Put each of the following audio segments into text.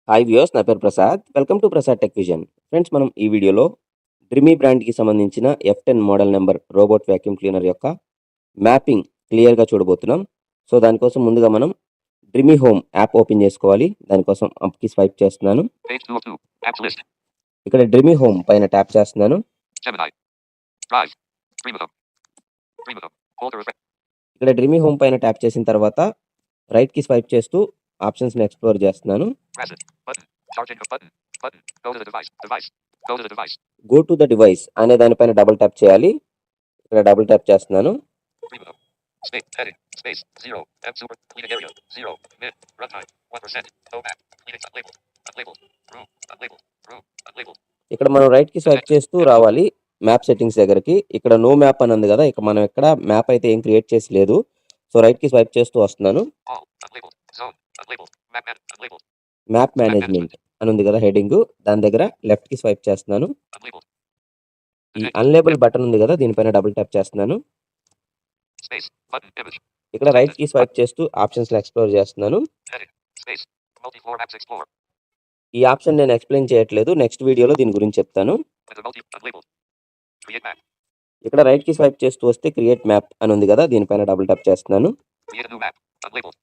Hi viewers, నా పేరు Prasad. Welcome to Prasad tech vision. Friends, మనం ఈ వీడియోలో డ్రిమీ బ్రాండ్‌కి సంబంధించిన F10 model number robot vacuum cleaner యొక్క మ్యాపింగ్ క్లియర్‌గా చూడబోతున్నాం. సో, దానికోసం ముందుగా మనం డ్రిమీ హోమ్ యాప్ ఓపెన్ చేసుకోవాలి. దానికోసం అప్‌కి స్వైప్ చేస్తున్నాను. Page 2 of 2. Apps list. ఇక్కడ డ్రిమీ హోమ్ పైన ట్యాప్ చేస్తున్నాను. Gemini. Drive. Dreamable. Dreamable. Call to refresh. ఇక్కడ డ్రిమీ హోమ్ పైన ట్యాప్ చేసిన తర్వాత రైట్‌కి స్వైప్ చేస్తూ ఆప్షన్స్‌ని ఎక్స్‌ప్లోర్ చేస్తున్నాను. Press it. Button. Charging of button. Button. Go to the device. Device. Go to the device. Go to the device అనే దానిపైన double tap చేయాలి. ఇక్కడ డబుల్ ట్యాప్ చేస్తున్నాను. Dreamable. Space. Heading. Space. 0. M super. Cleaning area. 0. Mid. Runtime. 1%. No map. Cleaning unlabeled. Unlabeled. Room. Unlabeled. Room. Unlabeled. ఇక్కడ మనం రైట్‌కి swipe చేస్తూ రావాలి మ్యాప్ సెట్టింగ్స్ దగ్గరికి. ఇక్కడ నో మ్యాప్ అని ఉంది కదా, ఇక మనం ఎక్కడ మ్యాప్ అయితే ఏం క్రియేట్ చేసి లేదు. సో, రైట్‌కి స్వైప్ చేస్తూ వస్తున్నాను. All. Unlabeled. Zone. Unlabeled. Map. Unlabeled. Map management అని ఉంది కదా హెడింగ్, దాని దగ్గర లెఫ్ట్‌కి స్వైప్ చేస్తున్నాను. Unlabeled. ఈ అన్లేబుల్ బటన్ ఉంది కదా, దీనిపైన డబుల్ ట్యాప్ చేస్తున్నాను. Space. Button. Image. ఇక్కడ రైట్‌కి స్వైప్ చేస్తూ ఆప్షన్స్‌ని ఎక్స్‌ప్లోర్ చేస్తున్నాను. Heading. Space. Multi-floor apps explore. ఈ ఆప్షన్ నేను ఎక్స్‌ప్లెయిన్ చేయట్లేదు. నెక్స్ట్ వీడియోలో దీని గురించి చెప్తాను. With a multi. Unlabeled. Create map. ఇక్కడ రైట్‌కి స్వైప్ చేస్తూ వస్తే క్రియేట్ మ్యాప్ అని ఉంది కదా, దీనిపైన డబుల్ ట్యాప్ చేస్తున్నాను. Create a new map. Unlabeled.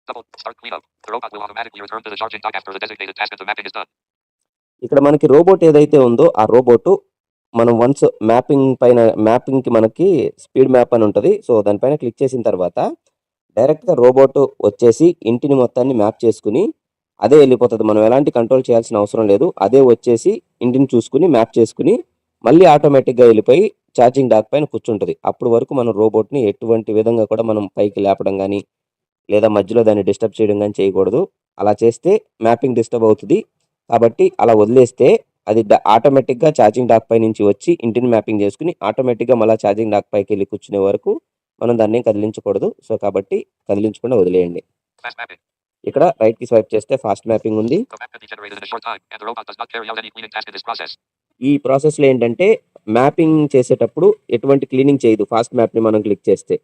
Double. Start cleanup. The robot will automatically return to the charging dock after the designated task and the mapping is done. ఇక్కడ మనకి robot ఏదైతే ఉందో ఆ రోబోటు మనం వన్స్ మ్యాపింగ్‌కి మనకి speed map అని ఉంటది. So, దానిపైన క్లిక్ చేసిన తర్వాత డైరెక్ట్‌గా రోబోట్ వచ్చేసి ఇంటిని మొత్తాన్ని మ్యాప్ చేసుకొని అదే వెళ్ళిపోతది. మనం ఎలాంటి కంట్రోల్ చేయాల్సిన అవసరం లేదు. అదే వచ్చేసి ఇంటిని చూసుకొని మ్యాప్ చేసుకొని మళ్ళీ ఆటోమేటిక్‌గా వెళ్ళిపోయి ఛార్జింగ్ డాక్ పైన కూర్చుంటది. అప్పుడు వరకు మనం రోబోట్‌ని ఎటువంటి విధంగా కూడా మనం పైకి లేపడం గానీ, లేదా మధ్యలో దాన్ని డిస్టర్బ్ చేయడం గానీ చేయకూడదు. అలా చేస్తే మ్యాపింగ్ డిస్టర్బ్ అవుతది. కాబట్టి అలా వదిలేస్తే అది ఆటోమేటిక్‌గా ఛార్జింగ్ డాక్ పై నుంచి వచ్చి ఇంటిని మ్యాపింగ్ చేసుకొని ఆటోమేటిక్‌గా మళ్ళా ఛార్జింగ్ డాక్ పైకెళ్ళి కూర్చునే వరకు మనం దాన్నేం కదిలించకూడదు. సో, కాబట్టి కదిలించకుండా వదిలేయండి. Fast mapping. ఇక్కడ రైట్‌కి స్వైప్ చేస్తే ఫాస్ట్ మ్యాపింగ్ ఉంది. The map can be generated in a short time, and the robot does not carry out any cleaning task in this process. ఈ ప్రాసెస్‌లో ఏంటంటే మ్యాపింగ్ చేసేటప్పుడు ఎటువంటి క్లీనింగ్ చేయదు ఫాస్ట్ మ్యాప్‌ని మనం క్లిక్ చేస్తే.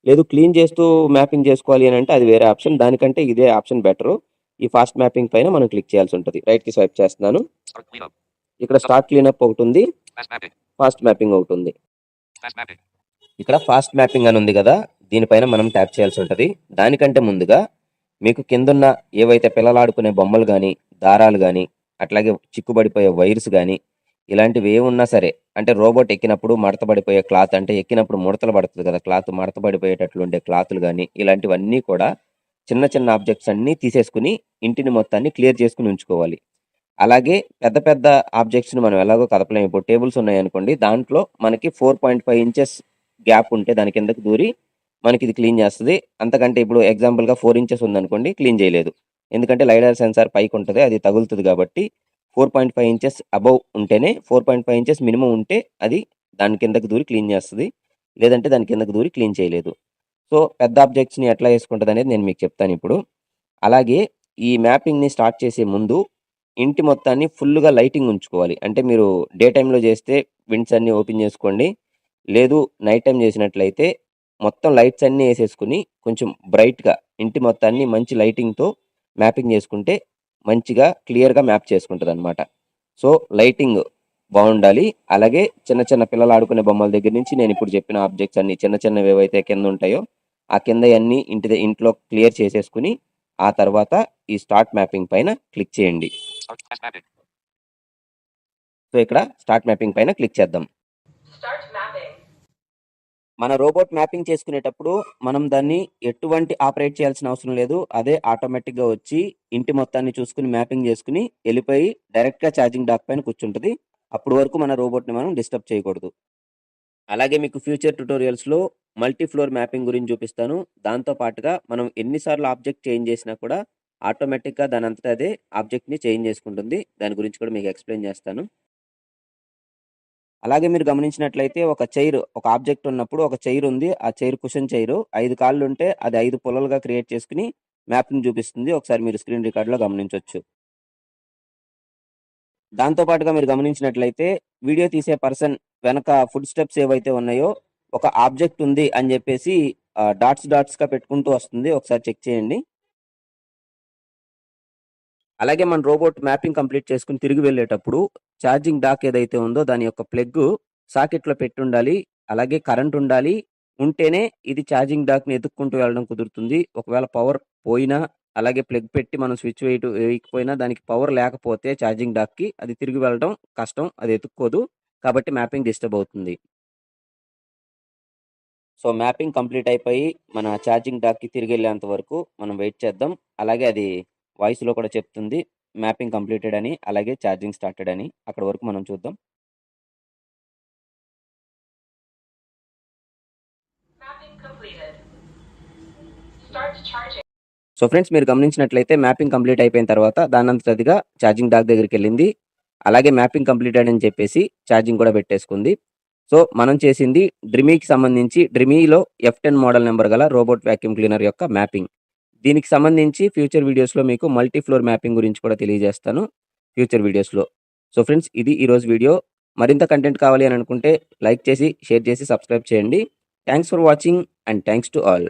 లేదు క్లీన్ చేస్తూ మ్యాపింగ్ చేసుకోవాలి అనంటే అది వేరే ఆప్షన్. దానికంటే ఇదే ఆప్షన్ బెటరు. ఈ ఫాస్ట్ మ్యాపింగ్ పైన మనం క్లిక్ చేయాల్సి ఉంటది. రైట్‌కి స్వైప్ చేస్తున్నాను. Start cleanup. ఇక్కడ స్టార్ట్ క్లీనప్ ఒకటుంది. Fast mapping. ఫాస్ట్ మ్యాపింగ్ ఒకటుంది. Fast mapping. ఇక్కడ ఫాస్ట్ మ్యాపింగ్ అని ఉంది కదా, దీనిపైన మనం ట్యాప్ చేయాల్సి ఉంటది. దానికంటే ముందుగా మీకు కిందున్న ఏవైతే పిల్లలాడుకునే బొమ్మలు గానీ, దారాలు గానీ, అట్లాగే చిక్కుబడిపోయే వైర్స్ గానీ, ఇలాంటివి ఏమున్నా సరే, అంటే రోబోట్ ఎక్కినప్పుడు మడత పడిపోయే క్లాత్, అంటే ఎక్కినప్పుడు ముడతలు పడుతుంది కదా క్లాత్, మడత పడిపోయేటట్లు ఉండే క్లాతులు గానీ, ఇలాంటివన్నీ కూడా చిన్న చిన్న ఆబ్జెక్ట్స్ అన్నీ తీసేసుకుని ఇంటిని మొత్తాన్ని క్లియర్ చేసుకుని ఉంచుకోవాలి. అలాగే పెద్ద పెద్ద ఆబ్జెక్ట్స్‌ని మనం ఎలాగో కదపలేము. ఇప్పుడు టేబుల్స్ ఉన్నాయనుకోండి, దాంట్లో మనకి 4.5 ఇంచెస్ గ్యాప్ ఉంటే దాని కిందకి దూరి మనకిది క్లీన్ చేస్తది. అంతకంటే ఇప్పుడు ఎగ్జాంపుల్‌గా 4 ఇంచెస్ ఉందనుకోండి, క్లీన్ చేయలేదు. ఎందుకంటే లైడార్ సెన్సార్ పైకుంటది. అది తగులుతది కాబట్టి 4.5 ఇంచెస్ అబోవ్ ఉంటేనే, 4.5 ఇంచెస్ మినిమమ్ ఉంటే అది దాని కిందకి దూరి క్లీన్ చేస్తది. లేదంటే దాని కిందకి దూరి క్లీన్ చేయలేదు. సో, పెద్ద ఆబ్జెక్ట్స్‌ని ఎట్లా చేసుకుంటదనేది నేను మీకు చెప్తానిప్పుడు. అలాగే ఈ మ్యాపింగ్‌ని స్టార్ట్ చేసే ముందు ఇంటి మొత్తాన్ని ఫుల్‌గా లైటింగ్ ఉంచుకోవాలి. అంటే మీరు డే టైమ్‌లో చేస్తే విండ్స్ అన్నీ ఓపెన్ చేసుకోండి. లేదు నైట్ టైమ్ చేసినట్లయితే మొత్తం లైట్స్ అన్నీ ఏసేసుకొని కొంచెం బ్రైట్‌గా ఇంటి మొత్తాన్ని మంచి లైటింగ్‌తో మ్యాపింగ్ చేసుకుంటే మంచిగా క్లియర్‌గా మ్యాప్ చేసుకుంటదనమాట. సో, లైటింగ్ బావుండాలి. అలాగే చిన్న చిన్న పిల్లలు ఆడుకునే బొమ్మల దగ్గర నుంచి నేనిప్పుడు చెప్పిన ఆబ్జెక్ట్స్ అన్నీ చిన్న చిన్నవి ఏవైతే కిందుంటాయో, ఆ కిందయన్నీ ఇంట్లో క్లియర్ చేసేసుకొని, ఆ తర్వాత ఈ స్టార్ట్ మ్యాపింగ్ పైన క్లిక్ చేయండి. Start fast mapping. సో, ఇక్కడ స్టార్ట్ మ్యాపింగ్ పైన క్లిక్ చేద్దాం. Start mapping. మన రోబోట్ మ్యాపింగ్ చేసుకునేటప్పుడు మనం దాన్ని ఎటువంటి ఆపరేట్ చేయాల్సిన అవసరం లేదు. అదే ఆటోమేటిక్‌గా వచ్చి ఇంటి మొత్తాన్ని చూసుకొని మ్యాపింగ్ చేసుకొని వెళ్ళిపోయి డైరెక్ట్‌గా ఛార్జింగ్ డాక్ పైన కూర్చుంటది. అప్పటి వరకు మన రోబోట్‌ని మనం డిస్టర్బ్ చేయకూడదు. అలాగే మీకు ఫ్యూచర్ ట్యుటోరియల్స్‌లో మల్టీ ఫ్లోర్ మ్యాపింగ్ గురించి చూపిస్తాను. దాంతో పాటుగా మనం ఎన్ని సార్లు ఆబ్జెక్ట్ చేంజ్ చేసినా కూడా ఆటోమేటిక్‌గా దానంతట అదే ఆబ్జెక్ట్‌ని చేంజ్ చేసుకుంటుంది. దాని గురించి కూడా మీకు ఎక్స్‌ప్లెయిన్ చేస్తాను. అలాగే మీరు గమనించినట్లయితే ఒక ఆబ్జెక్ట్ ఉన్నప్పుడు ఒక చైర్ ఉంది. ఆ చైర్ కుషన్ చైరు 5 కాళ్ళు ఉంటే అది 5 పుల్లలుగా క్రియేట్ చేసుకొని మ్యాపింగ్ చూపిస్తుంది. ఒకసారి మీరు స్క్రీన్ రికార్డ్‌లో గమనించొచ్చు. దాంతో పాటుగా మీరు గమనించినట్లయితే వీడియో తీసే పర్సన్ వెనక ఫుట్ స్టెప్స్ ఏవైతే ఉన్నాయో ఒక ఆబ్జెక్ట్ ఉంది అని చెప్పేసి డాట్స్‌గా పెట్టుకుంటూ వస్తుంది. ఒకసారి చెక్ చేయండి. అలాగే మన రోబోట్ మ్యాపింగ్ కంప్లీట్ చేసుకొని తిరిగి వెళ్ళేటప్పుడు ఛార్జింగ్ డాక్ ఏదైతే ఉందో దాని యొక్క ప్లగ్ సాకెట్‌లో పెట్టుండాలి. అలాగే కరెంట్ ఉండాలి. ఉంటేనే ఇది ఛార్జింగ్ డాక్‌ని ఎతుక్కుంటూ వెళ్ళడం కుదురుతుంది. ఒకవేళ పవర్ పోయినా, అలాగే ప్లగ్ పెట్టి మనం స్విచ్ వేయకపోయినా దానికి పవర్ లేకపోతే ఛార్జింగ్ డాక్‌కి అది తిరిగి వెళ్ళడం కష్టం. అది ఎతుక్కోదు. కాబట్టి మ్యాపింగ్ డిస్టర్బ్ అవుతుంది. సో, మ్యాపింగ్ కంప్లీట్ అయిపోయి మన ఛార్జింగ్ డాక్‌కి తిరిగెళ్ళేంత వరకు మనం వెయిట్ చేద్దాం. అలాగే అది వాయిస్‌లో కూడా చెప్తుంది మ్యాపింగ్ కంప్లీటెడ్ అని, అలాగే ఛార్జింగ్ స్టార్టెడ్ అని. అక్కడి వరకు మనం చూద్దాం. Mapping completed. Start charging. So, friends మీరు గమనించినట్లయితే మ్యాపింగ్ కంప్లీట్ అయిపోయిన తర్వాత దానంతట అదిగా ఛార్జింగ్ డాక్ దగ్గరికెళ్ళింది. అలాగే మ్యాపింగ్ కంప్లీటెడ్ అని చెప్పేసి ఛార్జింగ్ కూడా పెట్టేసుకుంది. సో, మనం చేసింది డ్రిమీకి సంబంధించి డ్రిమీలో F10 మోడల్ నంబర్ గల రోబోట్ వాక్యూమ్ క్లీనర్ యొక్క మ్యాపింగ్. దీనికి సంబంధించి ఫ్యూచర్ వీడియోస్‌లో మీకు మల్టీ ఫ్లోర్ మ్యాపింగ్ గురించి కూడా తెలియజేస్తాను ఫ్యూచర్ వీడియోస్‌లో. సో, ఫ్రెండ్స్ ఇది ఈరోజు వీడియో. మరింత కంటెంట్ కావాలి అని అనుకుంటే లైక్ చేసి, షేర్ చేసి, సబ్స్క్రైబ్ చేయండి. Thanks for watching and thanks to all.